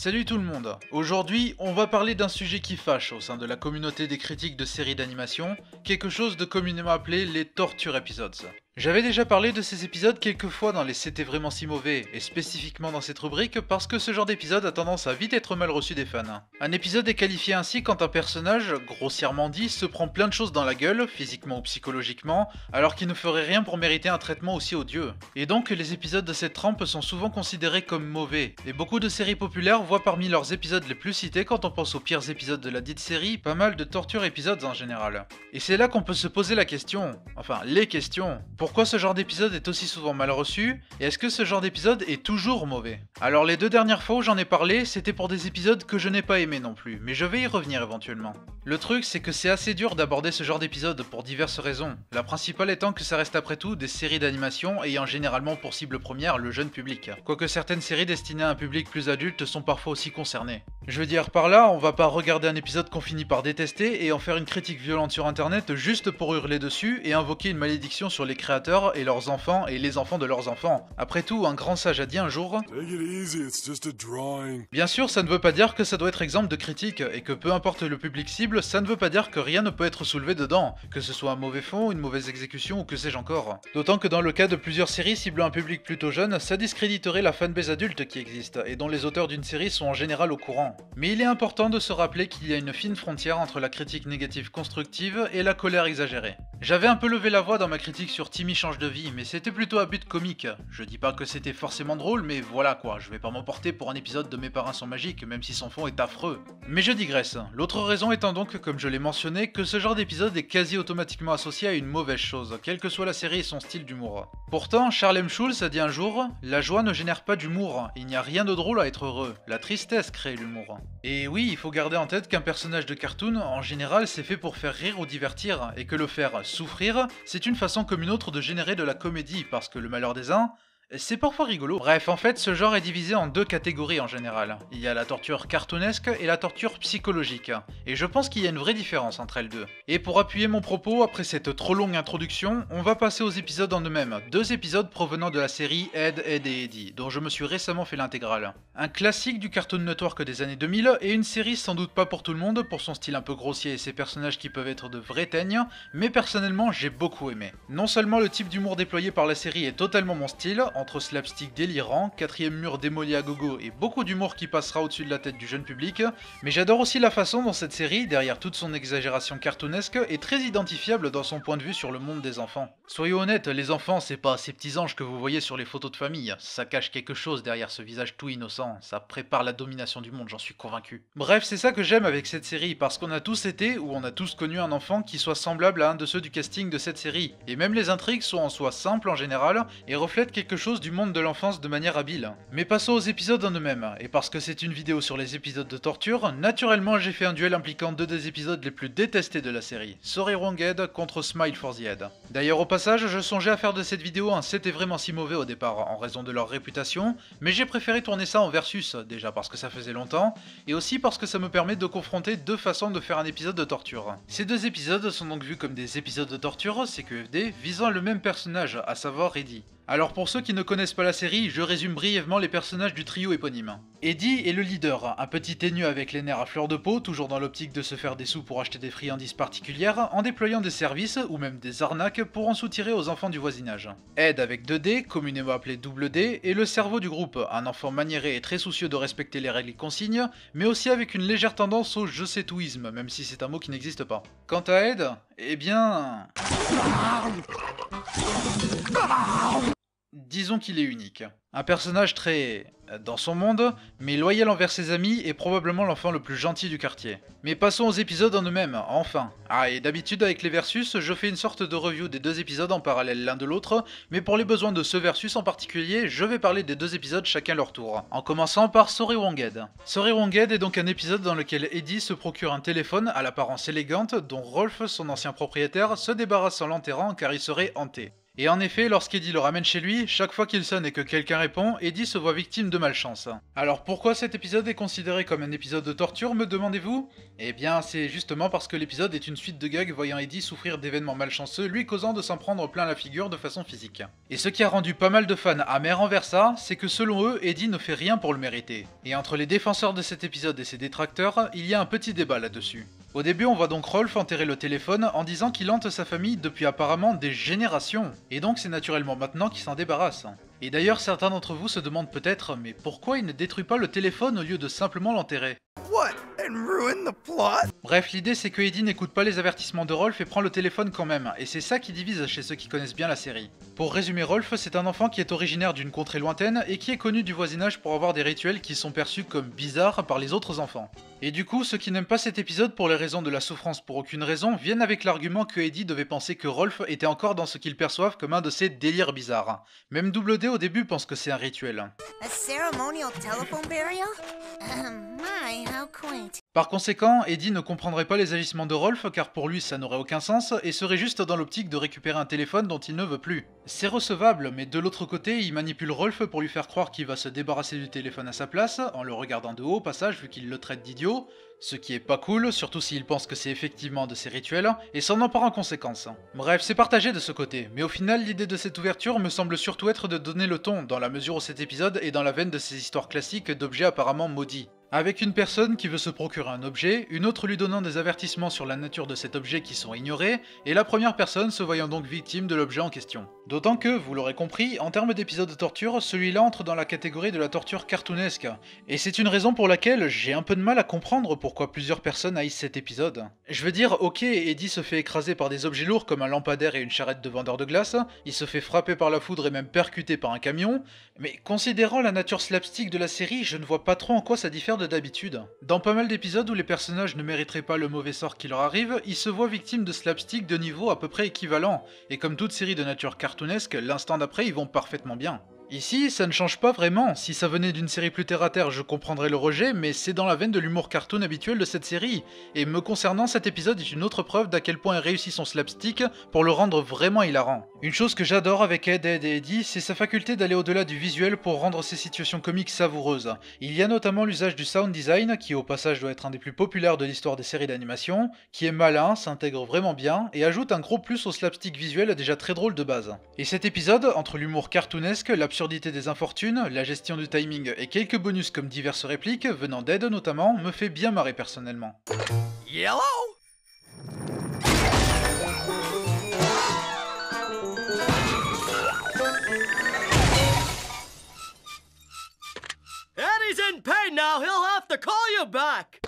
Salut tout le monde. Aujourd'hui, on va parler d'un sujet qui fâche au sein de la communauté des critiques de séries d'animation, quelque chose de communément appelé les torture episodes. J'avais déjà parlé de ces épisodes quelques fois dans les C'était vraiment si mauvais, et spécifiquement dans cette rubrique parce que ce genre d'épisode a tendance à vite être mal reçu des fans. Un épisode est qualifié ainsi quand un personnage, grossièrement dit, se prend plein de choses dans la gueule, physiquement ou psychologiquement, alors qu'il ne ferait rien pour mériter un traitement aussi odieux. Et donc les épisodes de cette trempe sont souvent considérés comme mauvais, et beaucoup de séries populaires voient parmi leurs épisodes les plus cités quand on pense aux pires épisodes de la dite série, pas mal de torture épisodes en général. Et c'est là qu'on peut se poser la question, enfin les questions. Pourquoi ce genre d'épisode est aussi souvent mal reçu, et est-ce que ce genre d'épisode est toujours mauvais? Alors les deux dernières fois où j'en ai parlé, c'était pour des épisodes que je n'ai pas aimés non plus, mais je vais y revenir éventuellement. Le truc c'est que c'est assez dur d'aborder ce genre d'épisode pour diverses raisons, la principale étant que ça reste après tout des séries d'animation ayant généralement pour cible première le jeune public, quoique certaines séries destinées à un public plus adulte sont parfois aussi concernées. Je veux dire par là, on va pas regarder un épisode qu'on finit par détester et en faire une critique violente sur internet juste pour hurler dessus et invoquer une malédiction sur les créateurs et leurs enfants et les enfants de leurs enfants. Après tout, un grand sage a dit un jour Bien sûr, ça ne veut pas dire que ça doit être exemple de critique, et que peu importe le public cible, ça ne veut pas dire que rien ne peut être soulevé dedans, que ce soit un mauvais fond, une mauvaise exécution ou que sais-je encore. D'autant que dans le cas de plusieurs séries ciblant un public plutôt jeune, ça discréditerait la fanbase adulte qui existe, et dont les auteurs d'une série sont en général au courant. Mais il est important de se rappeler qu'il y a une fine frontière entre la critique négative constructive et la colère exagérée. J'avais un peu levé la voix dans ma critique sur Timmy change de vie, mais c'était plutôt à but comique. Je dis pas que c'était forcément drôle, mais voilà quoi, je vais pas m'emporter pour un épisode de Mes parents sont magiques, même si son fond est affreux. Mais je digresse. L'autre raison étant donc, comme je l'ai mentionné, que ce genre d'épisode est quasi automatiquement associé à une mauvaise chose, quelle que soit la série et son style d'humour. Pourtant, Charles M. Schulz a dit un jour « La joie ne génère pas d'humour, il n'y a rien de drôle à être heureux, la tristesse crée l'humour. » Et oui, il faut garder en tête qu'un personnage de cartoon, en général, c'est fait pour faire rire ou divertir, et que le faire souffrir, c'est une façon comme une autre de générer de la comédie, parce que le malheur des uns, c'est parfois rigolo. Bref, en fait, ce genre est divisé en deux catégories en général. Il y a la torture cartoonesque et la torture psychologique. Et je pense qu'il y a une vraie différence entre elles deux. Et pour appuyer mon propos, après cette trop longue introduction, on va passer aux épisodes en eux-mêmes. Deux épisodes provenant de la série Ed, Edd et Eddy, dont je me suis récemment fait l'intégrale. Un classique du Cartoon Network des années 2000, et une série sans doute pas pour tout le monde, pour son style un peu grossier et ses personnages qui peuvent être de vrais teignes, mais personnellement j'ai beaucoup aimé. Non seulement le type d'humour déployé par la série est totalement mon style, entre slapstick délirant, quatrième mur démoli à gogo et beaucoup d'humour qui passera au-dessus de la tête du jeune public, mais j'adore aussi la façon dont cette série, derrière toute son exagération cartoonesque, est très identifiable dans son point de vue sur le monde des enfants. Soyons honnêtes, les enfants c'est pas ces petits anges que vous voyez sur les photos de famille, ça cache quelque chose derrière ce visage tout innocent, ça prépare la domination du monde, j'en suis convaincu. Bref, c'est ça que j'aime avec cette série, parce qu'on a tous été, ou on a tous connu un enfant qui soit semblable à un de ceux du casting de cette série, et même les intrigues sont en soi simples en général, et reflètent quelque chose du monde de l'enfance de manière habile. Mais passons aux épisodes en eux-mêmes, et parce que c'est une vidéo sur les épisodes de torture, naturellement j'ai fait un duel impliquant deux des épisodes les plus détestés de la série, Sorry Wrong Head contre Smile for the Head. D'ailleurs au passage, je songeais à faire de cette vidéo un C'était vraiment si mauvais au départ, en raison de leur réputation, mais j'ai préféré tourner ça en versus, déjà parce que ça faisait longtemps, et aussi parce que ça me permet de confronter deux façons de faire un épisode de torture. Ces deux épisodes sont donc vus comme des épisodes de torture, CQFD, visant le même personnage, à savoir Eddy. Alors pour ceux qui ne connaissent pas la série, je résume brièvement les personnages du trio éponyme. Eddy est le leader, un petit teigneux avec les nerfs à fleur de peau, toujours dans l'optique de se faire des sous pour acheter des friandises particulières, en déployant des services, ou même des arnaques, pour en soutirer aux enfants du voisinage. Ed avec 2D, communément appelé double D, est le cerveau du groupe, un enfant maniéré et très soucieux de respecter les règles et consignes, mais aussi avec une légère tendance au je sais touisme, même si c'est un mot qui n'existe pas. Quant à Ed, eh bien... Disons qu'il est unique. Un personnage très... dans son monde, mais loyal envers ses amis et probablement l'enfant le plus gentil du quartier. Mais passons aux épisodes en eux-mêmes, enfin. Ah, et d'habitude avec les versus, je fais une sorte de review des deux épisodes en parallèle l'un de l'autre, mais pour les besoins de ce versus en particulier, je vais parler des deux épisodes chacun leur tour. En commençant par Sorry Wrong Head. Sorry Wrong Head est donc un épisode dans lequel Eddy se procure un téléphone à l'apparence élégante dont Rolf, son ancien propriétaire, se débarrasse en l'enterrant car il serait hanté. Et en effet, lorsqu'Eddie le ramène chez lui, chaque fois qu'il sonne et que quelqu'un répond, Eddie se voit victime de malchance. Alors pourquoi cet épisode est considéré comme un épisode de torture, me demandez-vous? Eh bien c'est justement parce que l'épisode est une suite de gags voyant Eddie souffrir d'événements malchanceux, lui causant de s'en prendre plein la figure de façon physique. Et ce qui a rendu pas mal de fans amers envers ça, c'est que selon eux, Eddie ne fait rien pour le mériter. Et entre les défenseurs de cet épisode et ses détracteurs, il y a un petit débat là-dessus. Au début, on voit donc Rolf enterrer le téléphone en disant qu'il hante sa famille depuis apparemment des générations, et donc c'est naturellement maintenant qu'il s'en débarrasse. Et d'ailleurs, certains d'entre vous se demandent peut-être, mais pourquoi il ne détruit pas le téléphone au lieu de simplement l'enterrer? Bref, l'idée c'est que Eddie n'écoute pas les avertissements de Rolf et prend le téléphone quand même, et c'est ça qui divise chez ceux qui connaissent bien la série. Pour résumer, Rolf, c'est un enfant qui est originaire d'une contrée lointaine et qui est connu du voisinage pour avoir des rituels qui sont perçus comme bizarres par les autres enfants. Et du coup, ceux qui n'aiment pas cet épisode pour les raisons de la souffrance pour aucune raison viennent avec l'argument que Eddie devait penser que Rolf était encore dans ce qu'ils perçoivent comme un de ses délires bizarres. Même Double D au début pense que c'est un rituel. Par conséquent, Eddie ne comprendrait pas les agissements de Rolf car pour lui ça n'aurait aucun sens et serait juste dans l'optique de récupérer un téléphone dont il ne veut plus. C'est recevable, mais de l'autre côté, il manipule Rolf pour lui faire croire qu'il va se débarrasser du téléphone à sa place, en le regardant de haut au passage vu qu'il le traite d'idiot, ce qui est pas cool, surtout s'il pense que c'est effectivement de ses rituels, et s'en empare en conséquence. Bref, c'est partagé de ce côté, mais au final, l'idée de cette ouverture me semble surtout être de donner le ton, dans la mesure où cet épisode est dans la veine de ces histoires classiques d'objets apparemment maudits. Avec une personne qui veut se procurer un objet, une autre lui donnant des avertissements sur la nature de cet objet qui sont ignorés, et la première personne se voyant donc victime de l'objet en question. D'autant que, vous l'aurez compris, en termes d'épisode de torture, celui-là entre dans la catégorie de la torture cartoonesque. Et c'est une raison pour laquelle j'ai un peu de mal à comprendre pourquoi plusieurs personnes haïssent cet épisode. Je veux dire, ok, Eddie se fait écraser par des objets lourds comme un lampadaire et une charrette de vendeur de glace, il se fait frapper par la foudre et même percuter par un camion, mais considérant la nature slapstick de la série, je ne vois pas trop en quoi ça diffère de d'habitude. Dans pas mal d'épisodes où les personnages ne mériteraient pas le mauvais sort qui leur arrive, ils se voient victimes de slapstick de niveau à peu près équivalent, et comme toute série de nature cartoonesque, l'instant d'après ils vont parfaitement bien. Ici, ça ne change pas vraiment, si ça venait d'une série plus terre-à-terre je comprendrais le rejet, mais c'est dans la veine de l'humour cartoon habituel de cette série, et me concernant cet épisode est une autre preuve d'à quel point il réussit son slapstick pour le rendre vraiment hilarant. Une chose que j'adore avec Ed et Eddie, c'est sa faculté d'aller au-delà du visuel pour rendre ces situations comiques savoureuses. Il y a notamment l'usage du sound design, qui au passage doit être un des plus populaires de l'histoire des séries d'animation, qui est malin, s'intègre vraiment bien, et ajoute un gros plus au slapstick visuel déjà très drôle de base. Et cet épisode, entre l'humour cartoonesque, l'absurdité des infortunes, la gestion du timing et quelques bonus comme diverses répliques, venant d'Ed notamment, me fait bien marrer personnellement. Yellow? Eddie's in pain now, he'll have to call you back!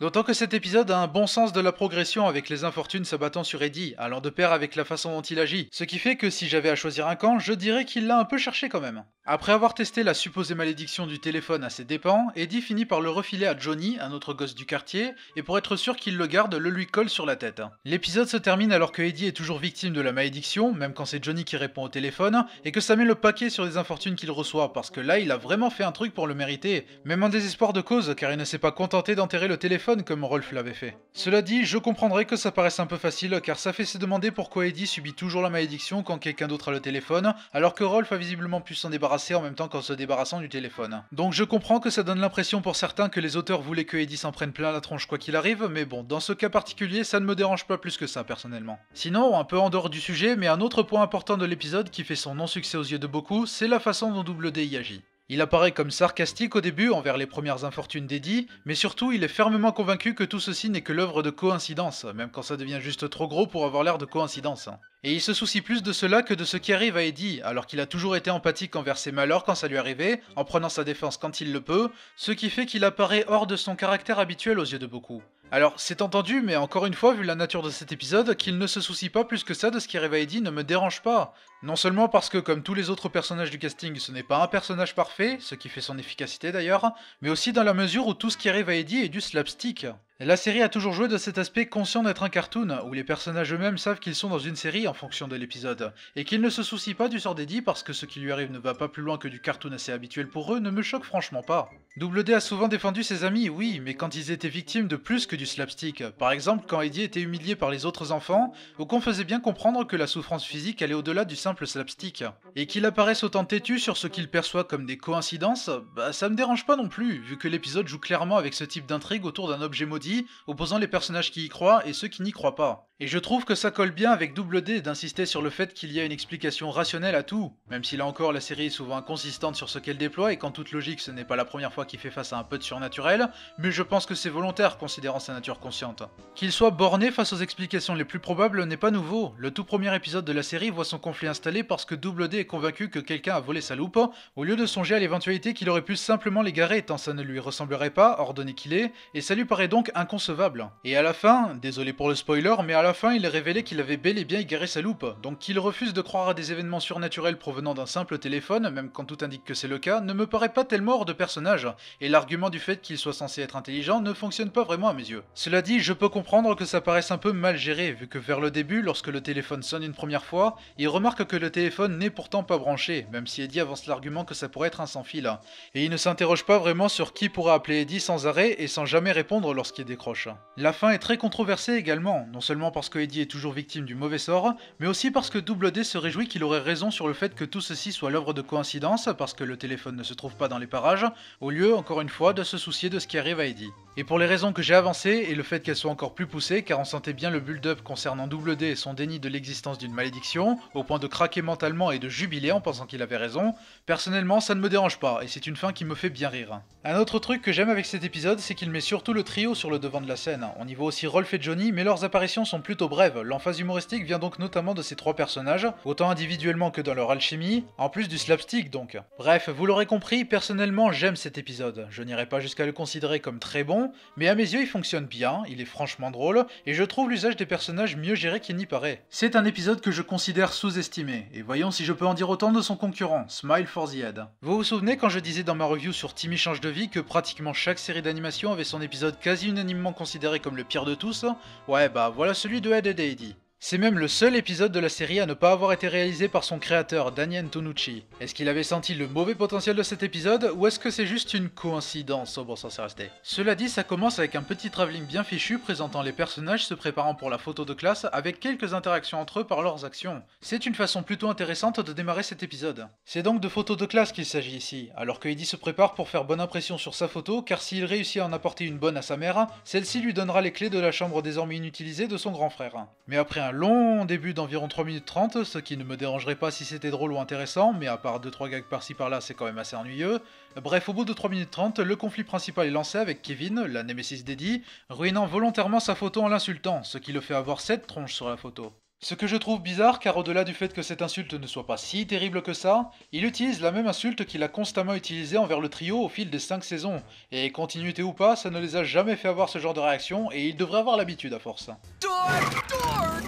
D'autant que cet épisode a un bon sens de la progression avec les infortunes s'abattant sur Eddie, allant de pair avec la façon dont il agit, ce qui fait que si j'avais à choisir un camp, je dirais qu'il l'a un peu cherché quand même. Après avoir testé la supposée malédiction du téléphone à ses dépens, Eddie finit par le refiler à Johnny, un autre gosse du quartier, et pour être sûr qu'il le garde, le lui colle sur la tête. L'épisode se termine alors que Eddie est toujours victime de la malédiction, même quand c'est Johnny qui répond au téléphone, et que ça met le paquet sur les infortunes qu'il reçoit, parce que là il a vraiment fait un truc pour le mériter, même en désespoir de cause, car il ne s'est pas contenté d'enterrer le téléphone comme Rolf l'avait fait. Cela dit, je comprendrais que ça paraisse un peu facile, car ça fait se demander pourquoi Eddie subit toujours la malédiction quand quelqu'un d'autre a le téléphone, alors que Rolf a visiblement pu s'en débarrasser en même temps qu'en se débarrassant du téléphone. Donc je comprends que ça donne l'impression pour certains que les auteurs voulaient que Eddie s'en prenne plein la tronche quoi qu'il arrive, mais bon, dans ce cas particulier, ça ne me dérange pas plus que ça personnellement. Sinon, un peu en dehors du sujet, mais un autre point important de l'épisode qui fait son non-succès aux yeux de beaucoup, c'est la façon dont Double D y agit. Il apparaît comme sarcastique au début envers les premières infortunes d'Eddie, mais surtout il est fermement convaincu que tout ceci n'est que l'œuvre de coïncidence, même quand ça devient juste trop gros pour avoir l'air de coïncidence. Et il se soucie plus de cela que de ce qui arrive à Eddie, alors qu'il a toujours été empathique envers ses malheurs quand ça lui arrivait, en prenant sa défense quand il le peut, ce qui fait qu'il apparaît hors de son caractère habituel aux yeux de beaucoup. Alors, c'est entendu, mais encore une fois, vu la nature de cet épisode, qu'il ne se soucie pas plus que ça de ce qui arrive à Eddie ne me dérange pas. Non seulement parce que, comme tous les autres personnages du casting, ce n'est pas un personnage parfait, ce qui fait son efficacité d'ailleurs, mais aussi dans la mesure où tout ce qui arrive à Eddie est du slapstick. La série a toujours joué de cet aspect conscient d'être un cartoon, où les personnages eux-mêmes savent qu'ils sont dans une série en fonction de l'épisode, et qu'ils ne se soucient pas du sort d'Eddie parce que ce qui lui arrive ne va pas plus loin que du cartoon assez habituel pour eux ne me choque franchement pas. Double D a souvent défendu ses amis, oui, mais quand ils étaient victimes de plus que du slapstick, par exemple quand Eddie était humilié par les autres enfants, ou qu'on faisait bien comprendre que la souffrance physique allait au-delà du simple slapstick. Et qu'il apparaisse autant têtu sur ce qu'il perçoit comme des coïncidences, bah ça me dérange pas non plus, vu que l'épisode joue clairement avec ce type d'intrigue autour d'un objet maudit, opposant les personnages qui y croient et ceux qui n'y croient pas. Et je trouve que ça colle bien avec Double D d'insister sur le fait qu'il y a une explication rationnelle à tout, même si là encore la série est souvent inconsistante sur ce qu'elle déploie et qu'en toute logique ce n'est pas la première fois qu'il fait face à un peu de surnaturel, mais je pense que c'est volontaire considérant sa nature consciente. Qu'il soit borné face aux explications les plus probables n'est pas nouveau, le tout premier épisode de la série voit son conflit installé parce que Double D est convaincu que quelqu'un a volé sa loupe, au lieu de songer à l'éventualité qu'il aurait pu simplement l'égarer tant ça ne lui ressemblerait pas, ordonné qu'il est, et ça lui paraît donc inconcevable. Et à la fin, désolé pour le spoiler, mais à la fin il est révélé qu'il avait bel et bien égaré sa loupe, donc qu'il refuse de croire à des événements surnaturels provenant d'un simple téléphone, même quand tout indique que c'est le cas, ne me paraît pas tellement hors de personnage, et l'argument du fait qu'il soit censé être intelligent ne fonctionne pas vraiment à mes yeux. Cela dit, je peux comprendre que ça paraisse un peu mal géré, vu que vers le début, lorsque le téléphone sonne une première fois, il remarque que le téléphone n'est pourtant pas branché, même si Eddie avance l'argument que ça pourrait être un sans-fil, et il ne s'interroge pas vraiment sur qui pourra appeler Eddie sans arrêt et sans jamais répondre lorsqu'il décroche. La fin est très controversée également, non seulement parce que Eddie est toujours victime du mauvais sort, mais aussi parce que Double D se réjouit qu'il aurait raison sur le fait que tout ceci soit l'œuvre de coïncidence, parce que le téléphone ne se trouve pas dans les parages, au lieu, encore une fois, de se soucier de ce qui arrive à Eddie. Et pour les raisons que j'ai avancées, et le fait qu'elles soient encore plus poussées, car on sentait bien le build-up concernant Double D et son déni de l'existence d'une malédiction, au point de craquer mentalement et de jubiler en pensant qu'il avait raison, personnellement ça ne me dérange pas, et c'est une fin qui me fait bien rire. Un autre truc que j'aime avec cet épisode, c'est qu'il met surtout le trio sur le devant de la scène. On y voit aussi Rolf et Johnny, mais leurs apparitions sont plutôt brèves, l'emphase humoristique vient donc notamment de ces trois personnages, autant individuellement que dans leur alchimie, en plus du slapstick donc. Bref, vous l'aurez compris, personnellement j'aime cet épisode, je n'irai pas jusqu'à le considérer comme très bon, mais à mes yeux il fonctionne bien, il est franchement drôle, et je trouve l'usage des personnages mieux géré qu'il n'y paraît. C'est un épisode que je considère sous-estimé, et voyons si je peux en dire autant de son concurrent, Smile for the Head. Vous vous souvenez quand je disais dans ma review sur Timmy change de vie que pratiquement chaque série d'animation avait son épisode quasi unanimement considéré comme le pire de tous? Ouais bah voilà celui de Ed et Eddie. C'est même le seul épisode de la série à ne pas avoir été réalisé par son créateur, Daniel Tonucci. Est-ce qu'il avait senti le mauvais potentiel de cet épisode, ou est-ce que c'est juste une coïncidence au bon sens resté? Cela dit, ça commence avec un petit travelling bien fichu présentant les personnages se préparant pour la photo de classe avec quelques interactions entre eux par leurs actions. C'est une façon plutôt intéressante de démarrer cet épisode. C'est donc de photos de classe qu'il s'agit ici, alors que Eddie se prépare pour faire bonne impression sur sa photo, car s'il réussit à en apporter une bonne à sa mère, celle-ci lui donnera les clés de la chambre désormais inutilisée de son grand frère. Mais après un long début d'environ 3 minutes 30, ce qui ne me dérangerait pas si c'était drôle ou intéressant, mais à part 2-3 gags par-ci par-là c'est quand même assez ennuyeux. Bref, au bout de 3 minutes 30, le conflit principal est lancé avec Kevin, la némésis d'Eddie, ruinant volontairement sa photo en l'insultant, ce qui le fait avoir 7 tronches sur la photo. Ce que je trouve bizarre, car au-delà du fait que cette insulte ne soit pas si terrible que ça, il utilise la même insulte qu'il a constamment utilisée envers le trio au fil des 5 saisons, et continuité ou pas, ça ne les a jamais fait avoir ce genre de réaction, et il devrait avoir l'habitude à force. Dork, dork,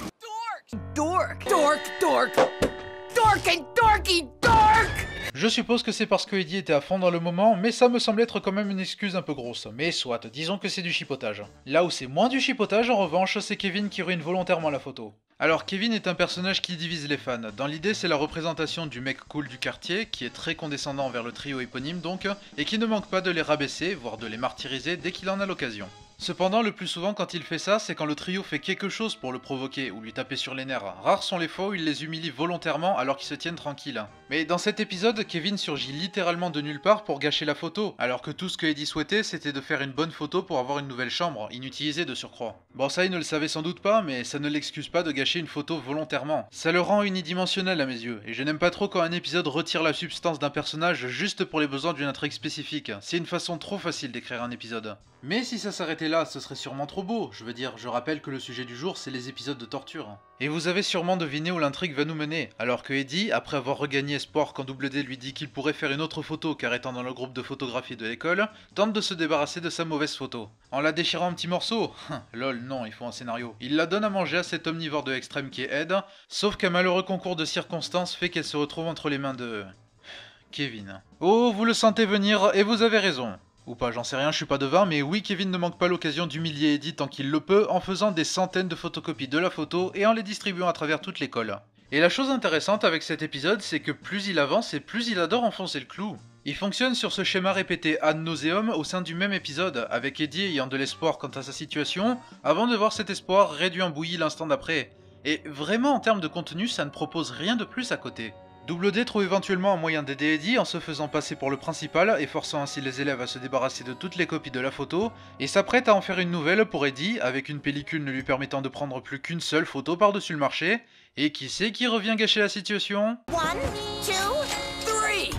dork, dork, dork, dork, dork and dorky dork! Je suppose que c'est parce que Eddie était à fond dans le moment, mais ça me semble être quand même une excuse un peu grosse. Mais soit, disons que c'est du chipotage. Là où c'est moins du chipotage, en revanche, c'est Kevin qui ruine volontairement la photo. Alors Kevin est un personnage qui divise les fans. Dans l'idée, c'est la représentation du mec cool du quartier, qui est très condescendant envers le trio éponyme donc, et qui ne manque pas de les rabaisser, voire de les martyriser dès qu'il en a l'occasion. Cependant, le plus souvent quand il fait ça, c'est quand le trio fait quelque chose pour le provoquer ou lui taper sur les nerfs. Rares sont les fois où il les humilie volontairement alors qu'ils se tiennent tranquilles. Mais dans cet épisode, Kevin surgit littéralement de nulle part pour gâcher la photo, alors que tout ce que Eddie souhaitait, c'était de faire une bonne photo pour avoir une nouvelle chambre, inutilisée de surcroît. Bon ça, il ne le savait sans doute pas, mais ça ne l'excuse pas de gâcher une photo volontairement. Ça le rend unidimensionnel à mes yeux, et je n'aime pas trop quand un épisode retire la substance d'un personnage juste pour les besoins d'une intrigue spécifique. C'est une façon trop facile d'écrire un épisode. Mais si ça s'arrêtait là, ce serait sûrement trop beau. Je veux dire, je rappelle que le sujet du jour, c'est les épisodes de torture. Et vous avez sûrement deviné où l'intrigue va nous mener, alors que Eddie, après avoir regagné espoir quand Double D lui dit qu'il pourrait faire une autre photo car étant dans le groupe de photographie de l'école, tente de se débarrasser de sa mauvaise photo. En la déchirant en petits morceaux, lol non, il faut un scénario. Il la donne à manger à cet omnivore de extrême qui est Ed, sauf qu'un malheureux concours de circonstances fait qu'elle se retrouve entre les mains de... Kevin. Oh, vous le sentez venir, et vous avez raison. Ou pas, j'en sais rien, je suis pas devin, mais oui, Kevin ne manque pas l'occasion d'humilier Eddie tant qu'il le peut en faisant des centaines de photocopies de la photo et en les distribuant à travers toute l'école. Et la chose intéressante avec cet épisode, c'est que plus il avance et plus il adore enfoncer le clou. Il fonctionne sur ce schéma répété ad nauseum au sein du même épisode, avec Eddie ayant de l'espoir quant à sa situation, avant de voir cet espoir réduit en bouillie l'instant d'après. Et vraiment en termes de contenu, ça ne propose rien de plus à côté. Double D trouve éventuellement un moyen d'aider Eddie en se faisant passer pour le principal et forçant ainsi les élèves à se débarrasser de toutes les copies de la photo, et s'apprête à en faire une nouvelle pour Eddie, avec une pellicule ne lui permettant de prendre plus qu'une seule photo par-dessus le marché, et qui c'est qui revient gâcher la situation? 1, 2, 3.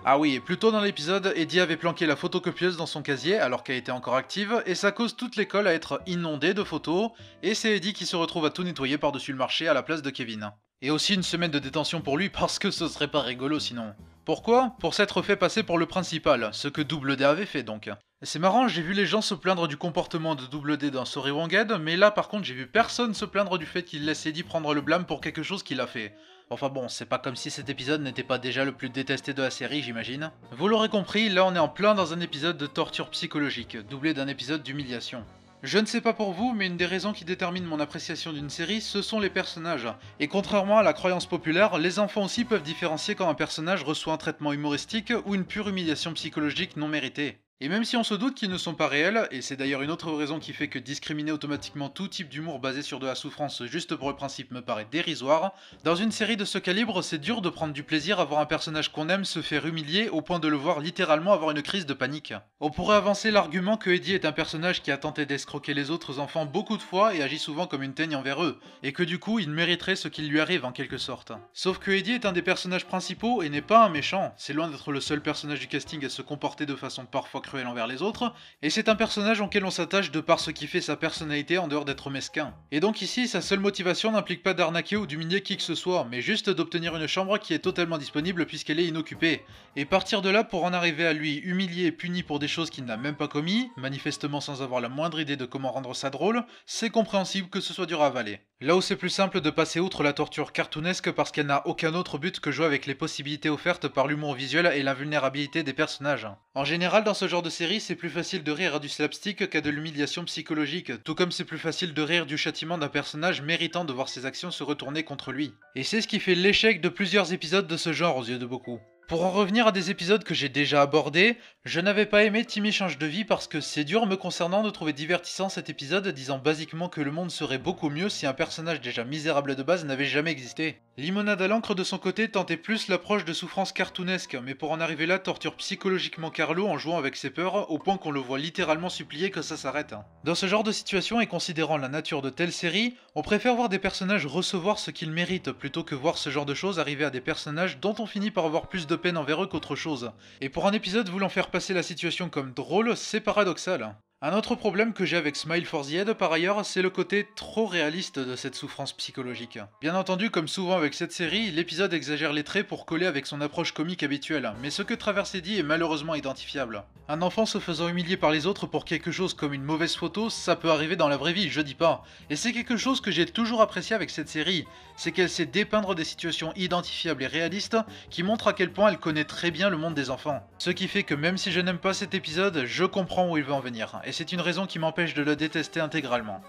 Ah oui, et plus tôt dans l'épisode, Eddie avait planqué la photocopieuse dans son casier alors qu'elle était encore active, et ça cause toute l'école à être inondée de photos, et c'est Eddie qui se retrouve à tout nettoyer par-dessus le marché à la place de Kevin. Et aussi une semaine de détention pour lui parce que ce serait pas rigolo sinon. Pourquoi? Pour s'être fait passer pour le principal, ce que Double D avait fait donc. C'est marrant, j'ai vu les gens se plaindre du comportement de Double D dans Sorry Wronghead, mais là par contre j'ai vu personne se plaindre du fait qu'il laisse Eddie prendre le blâme pour quelque chose qu'il a fait. Enfin bon, c'est pas comme si cet épisode n'était pas déjà le plus détesté de la série, j'imagine. Vous l'aurez compris, là on est en plein dans un épisode de torture psychologique, doublé d'un épisode d'humiliation. Je ne sais pas pour vous, mais une des raisons qui détermine mon appréciation d'une série, ce sont les personnages. Et contrairement à la croyance populaire, les enfants aussi peuvent différencier quand un personnage reçoit un traitement humoristique ou une pure humiliation psychologique non méritée. Et même si on se doute qu'ils ne sont pas réels, et c'est d'ailleurs une autre raison qui fait que discriminer automatiquement tout type d'humour basé sur de la souffrance juste pour le principe me paraît dérisoire, dans une série de ce calibre, c'est dur de prendre du plaisir à voir un personnage qu'on aime se faire humilier au point de le voir littéralement avoir une crise de panique. On pourrait avancer l'argument que Eddie est un personnage qui a tenté d'escroquer les autres enfants beaucoup de fois et agit souvent comme une teigne envers eux, et que du coup il mériterait ce qui lui arrive en quelque sorte. Sauf que Eddie est un des personnages principaux et n'est pas un méchant, c'est loin d'être le seul personnage du casting à se comporter de façon parfois cruelle envers les autres, et c'est un personnage auquel on s'attache de par ce qui fait sa personnalité en dehors d'être mesquin. Et donc ici, sa seule motivation n'implique pas d'arnaquer ou d'humilier qui que ce soit, mais juste d'obtenir une chambre qui est totalement disponible puisqu'elle est inoccupée. Et partir de là pour en arriver à lui humilié et puni pour des choses qu'il n'a même pas commis, manifestement sans avoir la moindre idée de comment rendre ça drôle, c'est compréhensible que ce soit dur à avaler. Là où c'est plus simple de passer outre la torture cartoonesque parce qu'elle n'a aucun autre but que jouer avec les possibilités offertes par l'humour visuel et la vulnérabilité des personnages. En général, dans ce genre de série, c'est plus facile de rire à du slapstick qu'à de l'humiliation psychologique, tout comme c'est plus facile de rire du châtiment d'un personnage méritant de voir ses actions se retourner contre lui. Et c'est ce qui fait l'échec de plusieurs épisodes de ce genre aux yeux de beaucoup. Pour en revenir à des épisodes que j'ai déjà abordés, je n'avais pas aimé Timmy change de vie parce que c'est dur me concernant de trouver divertissant cet épisode disant basiquement que le monde serait beaucoup mieux si un personnage déjà misérable de base n'avait jamais existé. Limonade à l'encre de son côté tentait plus l'approche de souffrance cartoonesque, mais pour en arriver là torture psychologiquement Carlo en jouant avec ses peurs au point qu'on le voit littéralement supplier que ça s'arrête. Dans ce genre de situation et considérant la nature de telle série, on préfère voir des personnages recevoir ce qu'ils méritent plutôt que voir ce genre de choses arriver à des personnages dont on finit par avoir plus de peine envers eux qu'autre chose. Et pour un épisode voulant faire passer la situation comme drôle, c'est paradoxal. Un autre problème que j'ai avec Smile for the Head par ailleurs, c'est le côté trop réaliste de cette souffrance psychologique. Bien entendu, comme souvent avec cette série, l'épisode exagère les traits pour coller avec son approche comique habituelle, mais ce que traverse Eddie est malheureusement identifiable. Un enfant se faisant humilier par les autres pour quelque chose comme une mauvaise photo, ça peut arriver dans la vraie vie, je dis pas. Et c'est quelque chose que j'ai toujours apprécié avec cette série, c'est qu'elle sait dépeindre des situations identifiables et réalistes qui montrent à quel point elle connaît très bien le monde des enfants. Ce qui fait que même si je n'aime pas cet épisode, je comprends où il veut en venir. Et c'est une raison qui m'empêche de le détester intégralement.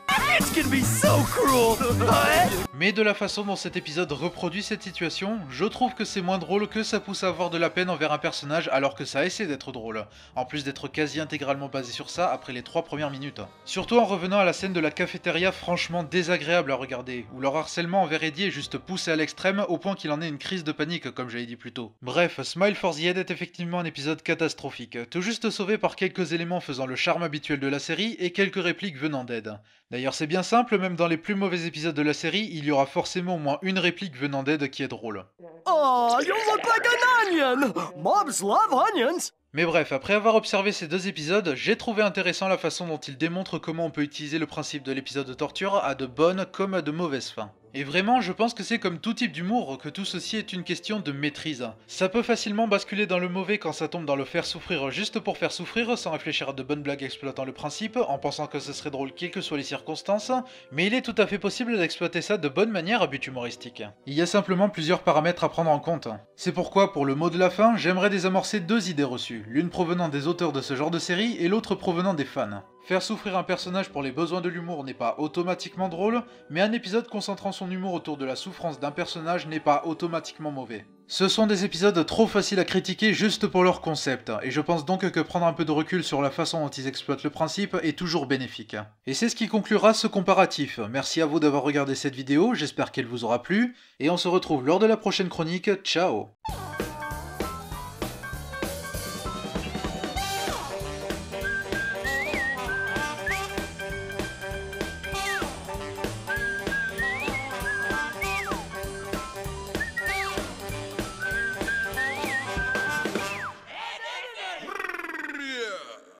Mais de la façon dont cet épisode reproduit cette situation, je trouve que c'est moins drôle que ça pousse à avoir de la peine envers un personnage alors que ça essaie d'être drôle, en plus d'être quasi intégralement basé sur ça après les 3 premières minutes. Surtout en revenant à la scène de la cafétéria franchement désagréable à regarder, où leur harcèlement envers Eddie est juste poussé à l'extrême au point qu'il en ait une crise de panique comme j'avais dit plus tôt. Bref, Smile for the Head est effectivement un épisode catastrophique, tout juste sauvé par quelques éléments faisant le charme habituel de la série et quelques répliques venant d'Ed. D'ailleurs c'est bien simple, même dans les plus mauvais épisodes de la série, il y aura forcément au moins une réplique venant d'Ed qui est drôle. Oh, you look like an onion! Mobs love onions! Mais bref, après avoir observé ces deux épisodes, j'ai trouvé intéressant la façon dont ils démontrent comment on peut utiliser le principe de l'épisode de torture à de bonnes comme à de mauvaises fins. Et vraiment, je pense que c'est comme tout type d'humour, que tout ceci est une question de maîtrise. Ça peut facilement basculer dans le mauvais quand ça tombe dans le faire souffrir juste pour faire souffrir, sans réfléchir à de bonnes blagues exploitant le principe, en pensant que ce serait drôle quelles que soient les circonstances, mais il est tout à fait possible d'exploiter ça de bonne manière à but humoristique. Il y a simplement plusieurs paramètres à prendre en compte. C'est pourquoi, pour le mot de la fin, j'aimerais désamorcer deux idées reçues, l'une provenant des auteurs de ce genre de série et l'autre provenant des fans. Faire souffrir un personnage pour les besoins de l'humour n'est pas automatiquement drôle, mais un épisode concentrant son humour autour de la souffrance d'un personnage n'est pas automatiquement mauvais. Ce sont des épisodes trop faciles à critiquer juste pour leur concept, et je pense donc que prendre un peu de recul sur la façon dont ils exploitent le principe est toujours bénéfique. Et c'est ce qui conclura ce comparatif. Merci à vous d'avoir regardé cette vidéo, j'espère qu'elle vous aura plu, et on se retrouve lors de la prochaine chronique, ciao!